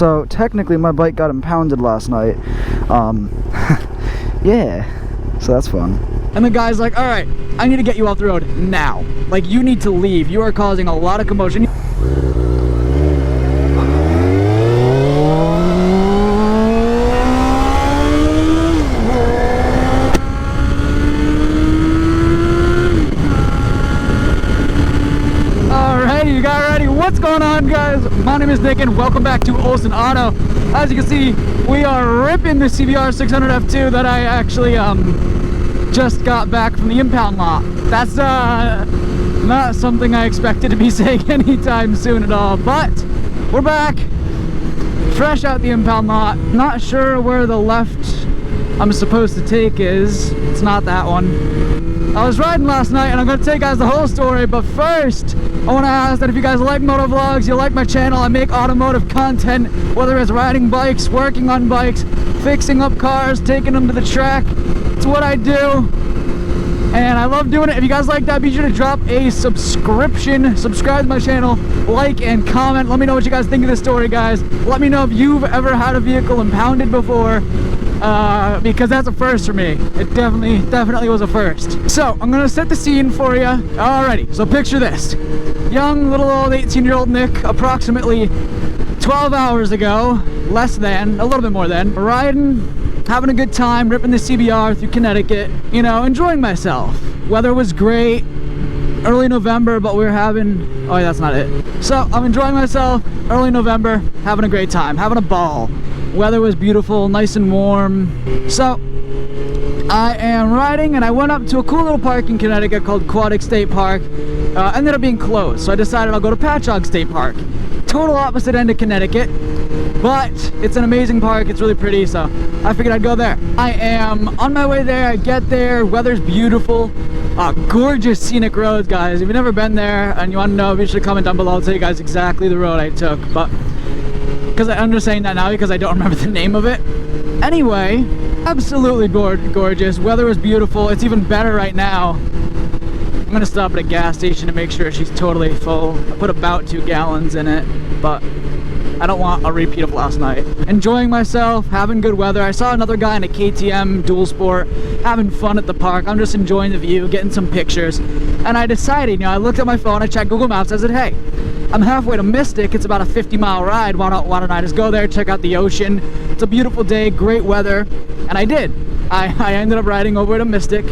So technically my bike got impounded last night. Yeah, so that's fun. And the guy's like, all right, I need to get you off the road now. Like, you need to leave. You are causing a lot of commotion. Alrighty, you got ready. What's going on, guys? My name is Nick and welcome back to Olsen Auto. As you can see, we are ripping the CBR 600 F2 that I actually just got back from the impound lot. That's not something I expected to be saying anytime soon at all, but we're back, fresh out the impound lot. Not sure where the left I'm supposed to take is. It's not that one. I was riding last night and I'm gonna tell you guys the whole story, but first I want to ask that if you guys like motovlogs, you like my channel, I make automotive content, whether it's riding bikes, working on bikes, fixing up cars, taking them to the track. It's what I do, and I love doing it. If you guys like that, be sure to drop a subscription, subscribe to my channel, like and comment. Let me know what you guys think of this story, guys. Let me know if you've ever had a vehicle impounded before, because that's a first for me. It definitely was a first. So I'm gonna set the scene for you. Alrighty, so picture this. Young, little old 18-year-old Nick, approximately 12 hours ago, less than, a little bit more than, riding, having a good time, ripping the CBR through Connecticut, you know, enjoying myself. Weather was great, early November, but we were having, oh yeah, that's not it. So I'm enjoying myself, early November, having a great time, having a ball. Weather was beautiful, nice and warm. So I am riding and I went up to a cool little park in Connecticut called Aquatic State Park. Ended up being closed, so I decided I'll go to Patchogue State Park. Total opposite end of Connecticut, but it's an amazing park. It's really pretty, so I figured I'd go there. I am on my way there. I get there, weather's beautiful, gorgeous scenic roads, guys. If you've never been there and you want to know, be sure to comment down below. I'll tell you guys exactly the road I took, but because I'm just saying that now because I don't remember the name of it. Anyway, absolutely gorgeous. Weather was beautiful. It's even better right now. I'm gonna stop at a gas station to make sure she's totally full. I put about 2 gallons in it, but I don't want a repeat of last night. Enjoying myself, having good weather. I saw another guy in a KTM dual sport having fun at the park. I'm just enjoying the view, getting some pictures. And I decided, you know, I looked at my phone, I checked Google Maps, I said, hey, I'm halfway to Mystic. It's about a 50-mile ride. Why don't I just go there, check out the ocean? It's a beautiful day, great weather. And I did. I ended up riding over to Mystic,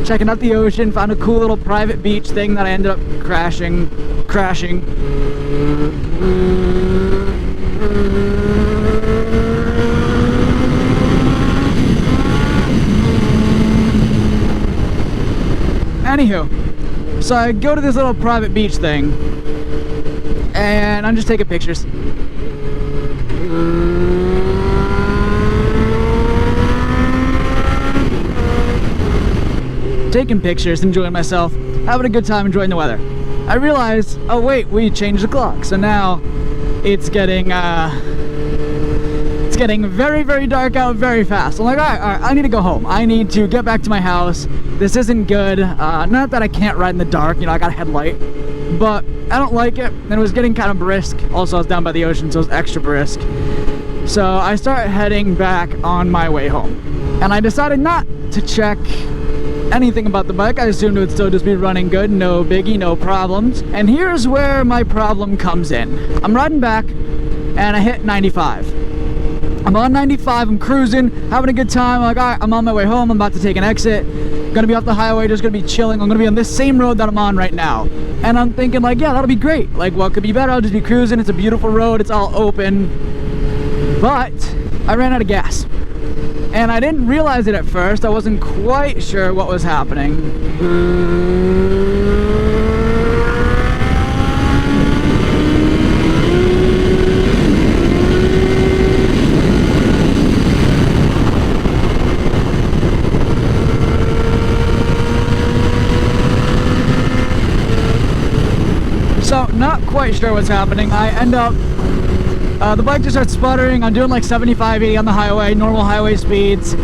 checking out the ocean, found a cool little private beach thing that I ended up crashing. Anywho, so I go to this little private beach thing, and I'm just taking pictures. Taking pictures, enjoying myself, having a good time, enjoying the weather. I realized, oh wait, we changed the clock, so now it's getting very, very dark out very fast. I'm like, all right, I need to go home. I need to get back to my house. This isn't good. Not that I can't ride in the dark, you know, I got a headlight, but I don't like it, and it was getting kind of brisk. Also, I was down by the ocean, so it was extra brisk. So I start heading back on my way home, and I decided not to check anything about the bike. I assumed it would still just be running good, no biggie, no problems. And here's where my problem comes in. I'm riding back and I hit 95. I'm on 95, I'm cruising, having a good time. I'm like, all right, I'm on my way home, I'm about to take an exit. I'm gonna be off the highway, just gonna be chilling. I'm gonna be on this same road that I'm on right now. And I'm thinking like, yeah, that'll be great. Like, what could be better? I'll just be cruising, it's a beautiful road, it's all open. But I ran out of gas. And I didn't realize it at first. I wasn't quite sure what was happening. So, not quite sure what's happening. I end up the bike just starts sputtering. I'm doing like 75, 80 on the highway, normal highway speeds,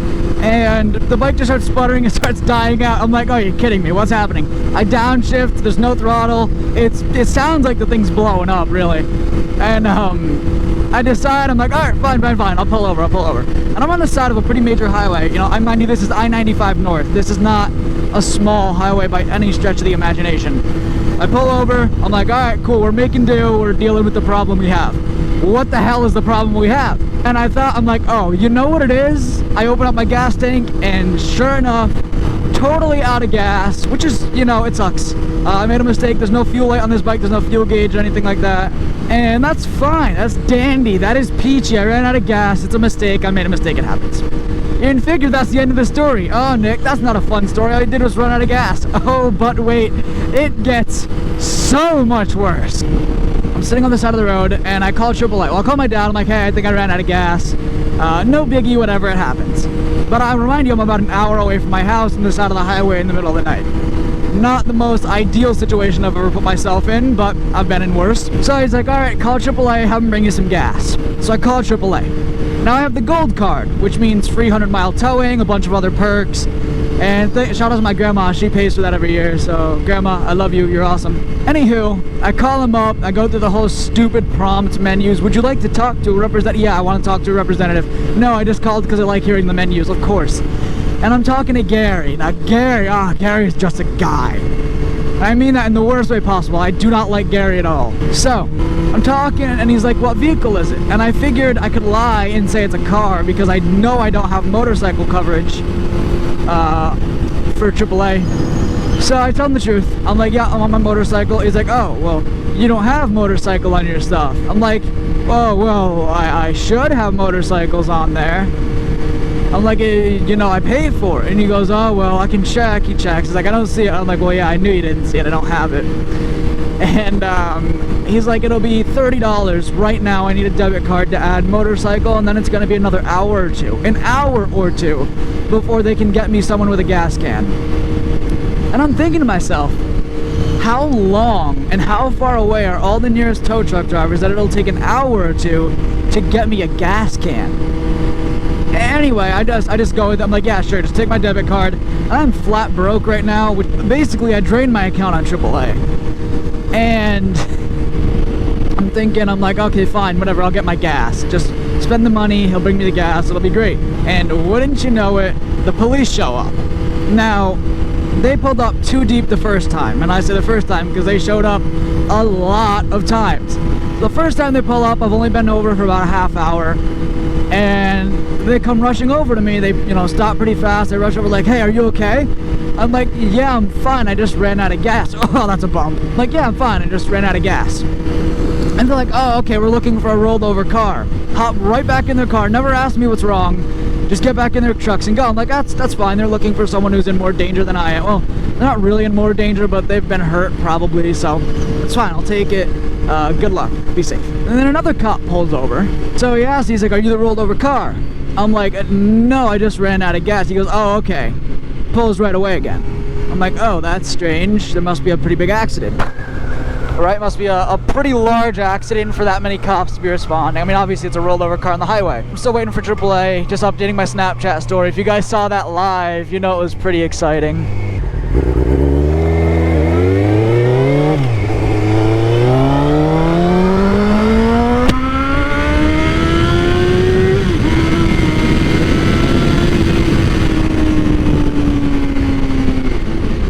and the bike just starts sputtering and starts dying out. I'm like, oh, you're kidding me, what's happening? I downshift, there's no throttle, it sounds like the thing's blowing up, really. And I decide, I'm like, all right, fine, I'll pull over. And I'm on the side of a pretty major highway. You know, I mind you, this is I-95 North. This is not a small highway by any stretch of the imagination. I pull over, I'm like, all right, cool, we're making do, we're dealing with the problem we have. What the hell is the problem we have? And I thought, I'm like, oh, you know what it is? I open up my gas tank, and sure enough, totally out of gas, which is, you know, it sucks. I made a mistake. There's no fuel light on this bike. There's no fuel gauge or anything like that. And that's fine. That's dandy. That is peachy. I ran out of gas. It's a mistake. I made a mistake. It happens. And figure that's the end of the story. Oh, Nick, that's not a fun story. All you did was run out of gas. Oh, but wait. It gets so much worse. I'm sitting on the side of the road, and I call AAA. Well, I call my dad. I'm like, hey, I think I ran out of gas. No biggie, whatever, it happens. But I remind you, I'm about an hour away from my house on the side of the highway in the middle of the night. Not the most ideal situation I've ever put myself in, but I've been in worse. So he's like, all right, call AAA, have them bring you some gas. So I call AAA. Now I have the gold card, which means free 100-mile towing, a bunch of other perks. And shout out to my grandma, she pays for that every year. So grandma, I love you, you're awesome. Anywho, I call him up, I go through the whole stupid prompt menus. Would you like to talk to a representative? Yeah, I want to talk to a representative. No, I just called because I like hearing the menus, of course. And I'm talking to Gary. Now Gary's just a guy. I mean that in the worst way possible. I do not like Gary at all. So, I'm talking and he's like, what vehicle is it? And I figured I could lie and say it's a car because I know I don't have motorcycle coverage for AAA. So I tell him the truth. I'm like, yeah, I'm on my motorcycle. He's like, oh, well, you don't have motorcycle on your stuff. I'm like, oh, well, I should have motorcycles on there. I'm like, you know, I paid for it. And he goes, oh, well, I can check. He checks. He's like, I don't see it. I'm like, well, yeah, I knew you didn't see it. I don't have it. And he's like, it'll be $30 right now. I need a debit card to add motorcycle, and then it's going to be another hour or two. An hour or two before they can get me someone with a gas can. And I'm thinking to myself, how long and how far away are all the nearest tow truck drivers that it'll take an hour or two to get me a gas can? Anyway, I just go with it. I'm like, yeah, sure, just take my debit card. I'm flat broke right now, which basically I drained my account on AAA. And I'm thinking, I'm like, okay, fine, whatever, I'll get my gas. Just spend the money, he'll bring me the gas, it'll be great. And wouldn't you know it, the police show up. Now, they pulled up too deep the first time. And I say the first time because they showed up a lot of times. The first time they pull up, I've only been over for about a half hour. And they come rushing over to me. They, you know, stop pretty fast. They rush over like, hey, are you okay? I'm like, yeah, I'm fine. I just ran out of gas. Oh, that's a bump. I'm like, yeah, I'm fine. I just ran out of gas. And they're like, oh, okay, we're looking for a rolled over car. Hop right back in their car. Never asked me what's wrong. Just get back in their trucks and go. I'm like, that's fine. They're looking for someone who's in more danger than I am. Well, they're not really in more danger, but they've been hurt probably. So it's fine. I'll take it. Good luck. Be safe. And then another cop pulls over. So he asks, he's like, are you the rolled over car? I'm like, no, I just ran out of gas. He goes, oh, okay. Pulls right away again. I'm like, oh, that's strange. There must be a pretty big accident. Right? Must be a pretty large accident for that many cops to be responding. I mean, obviously it's a rolled over car on the highway. I'm still waiting for AAA, just updating my Snapchat story. If you guys saw that live, you know it was pretty exciting.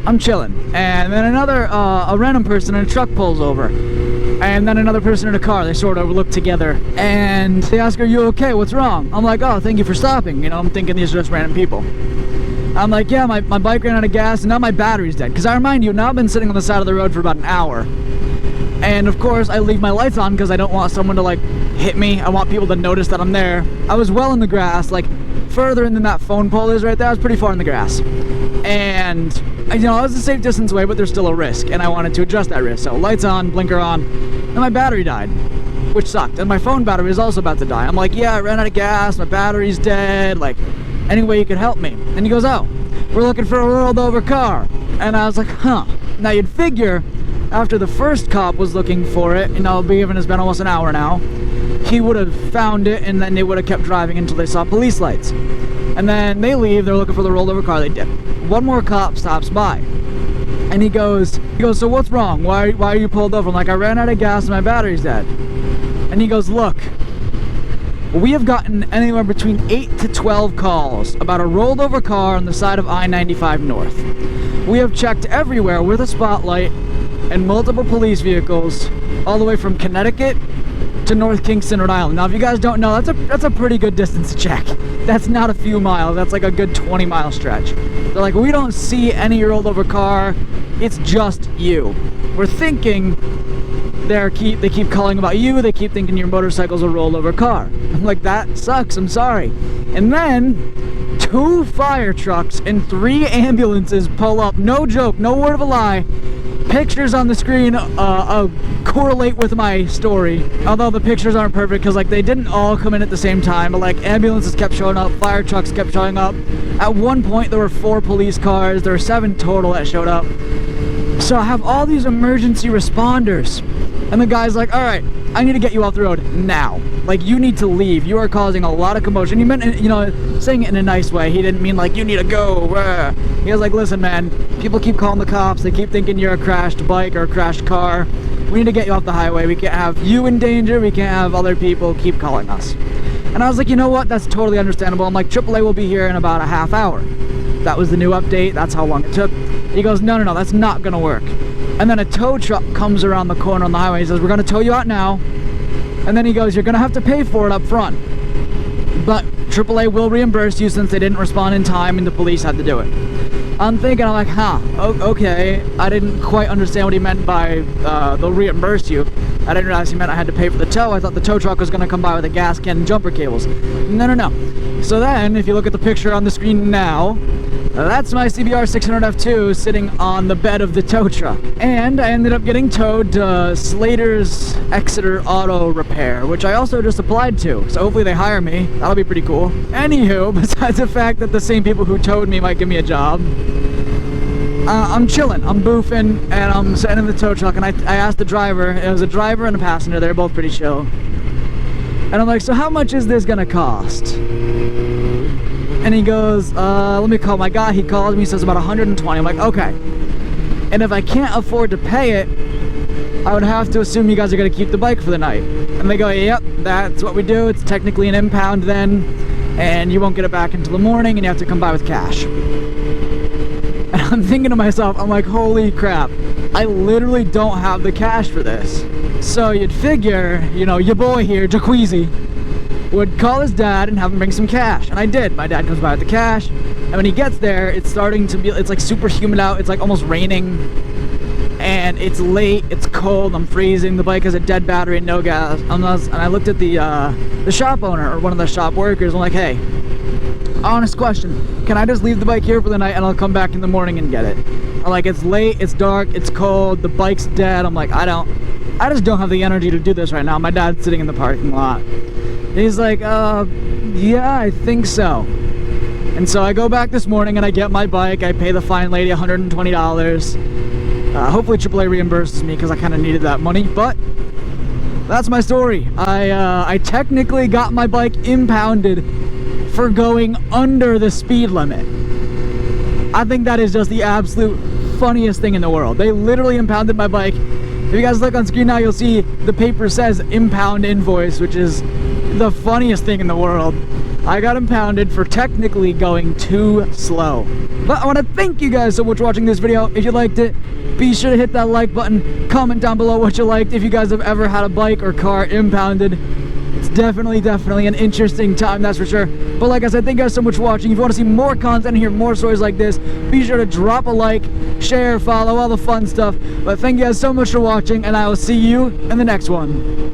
I'm chilling, and then a random person in a truck pulls over, and then another person in a car. They sort of look together, and they ask, are you okay? What's wrong? I'm like, oh, thank you for stopping. You know, I'm thinking these are just random people. I'm like, yeah, my bike ran out of gas, and now my battery's dead. Because I remind you, now I've been sitting on the side of the road for about an hour. And of course, I leave my lights on because I don't want someone to, like, hit me. I want people to notice that I'm there. I was well in the grass, like, further in than that phone pole is right there. I was pretty far in the grass. And, you know, I was a safe distance away, but there's still a risk, and I wanted to adjust that risk. So lights on, blinker on, and my battery died, which sucked. And my phone battery is also about to die. I'm like, yeah, I ran out of gas, my battery's dead, like, any way you could help me. And he goes, oh, we're looking for a rolled over car. And I was like, huh. Now you'd figure, after the first cop was looking for it, you know, given it's been almost an hour now, he would have found it, and then they would have kept driving until they saw police lights. And then they leave, they're looking for the rolled over car, they dip. One more cop stops by, and he goes, so what's wrong? Why are you pulled over? I'm like, I ran out of gas and my battery's dead. And he goes, look, we have gotten anywhere between 8 to 12 calls about a rolled over car on the side of I-95 North. We have checked everywhere with a spotlight and multiple police vehicles, all the way from Connecticut to North Kingston, Rhode Island. Now, if you guys don't know, that's a pretty good distance to check. That's not a few miles. That's like a good 20-mile stretch. They're like, we don't see any rolled over car. It's just you. We're thinking they keep calling about you. They keep thinking your motorcycle's a rolled over car. I'm like, that sucks. I'm sorry. And then 2 fire trucks and 3 ambulances pull up. No joke. No word of a lie. Pictures on the screen correlate with my story, although the pictures aren't perfect because like they didn't all come in at the same time, but like ambulances kept showing up, fire trucks kept showing up. At one point there were 4 police cars. There were 7 total that showed up. So I have all these emergency responders, and the guy's like, all right, I need to get you off the road now. Like, you need to leave. You are causing a lot of commotion. He meant, you know, saying it in a nice way. He didn't mean like, you need to go. He was like, listen, man, people keep calling the cops. They keep thinking you're a crashed bike or a crashed car. We need to get you off the highway. We can't have you in danger. We can't have other people keep calling us. And I was like, you know what? That's totally understandable. I'm like, AAA will be here in about a half hour. That was the new update. That's how long it took. He goes, no, that's not going to work. And then a tow truck comes around the corner on the highway. He says, we're going to tow you out now. And then he goes, you're going to have to pay for it up front. But AAA will reimburse you since they didn't respond in time and the police had to do it. I'm like, okay. I didn't quite understand what he meant by they'll reimburse you. I didn't realize he meant I had to pay for the tow. I thought the tow truck was going to come by with a gas can and jumper cables. No. So then, if you look at the picture on the screen now, that's my CBR 600 F2 sitting on the bed of the tow truck. And I ended up getting towed to Slater's Exeter Auto Repair, which I also just applied to. So hopefully they hire me. That'll be pretty cool. Anywho, besides the fact that the same people who towed me might give me a job, I'm chilling, I'm boofing, and I'm sitting in the tow truck, and I asked the driver, it was a driver and a passenger, they're both pretty chill. And I'm like, so how much is this gonna cost? And he goes, let me call my guy. He calls me, he says about 120. I'm like, okay. And if I can't afford to pay it, I would have to assume you guys are gonna keep the bike for the night. And they go, yep, that's what we do. It's technically an impound then, and you won't get it back until the morning, and you have to come by with cash. And I'm thinking to myself, I'm like, holy crap, I literally don't have the cash for this. So you'd figure, you know, your boy here, Jaqueezy, would call his dad and have him bring some cash. And I did. My dad comes by with the cash, and when he gets there, it's starting to be, it's like super humid out, it's like almost raining, and it's late, it's cold, I'm freezing, the bike has a dead battery and no gas. And I looked at the shop owner, or one of the shop workers, I'm like, hey, honest question, can I just leave the bike here for the night and I'll come back in the morning and get it? I'm like, it's late, it's dark, it's cold, the bike's dead. I'm like, I just don't have the energy to do this right now. My dad's sitting in the parking lot. And he's like, yeah, I think so. And so I go back this morning and I get my bike, I pay the fine lady $120. Hopefully AAA reimburses me because I kind of needed that money, but that's my story. I technically got my bike impounded for going under the speed limit. I think that is just the absolute funniest thing in the world. They literally impounded my bike. If you guys look on screen now, you'll see the paper says impound invoice, which is the funniest thing in the world. I got impounded for technically going too slow. But I want to thank you guys so much for watching this video. If you liked it, be sure to hit that like button. Comment down below what you liked. If you guys have ever had a bike or car impounded, it's definitely an interesting time, that's for sure. But like I said, thank you guys so much for watching. If you want to see more content and hear more stories like this, be sure to drop a like, share, follow, all the fun stuff. But thank you guys so much for watching, and I will see you in the next one.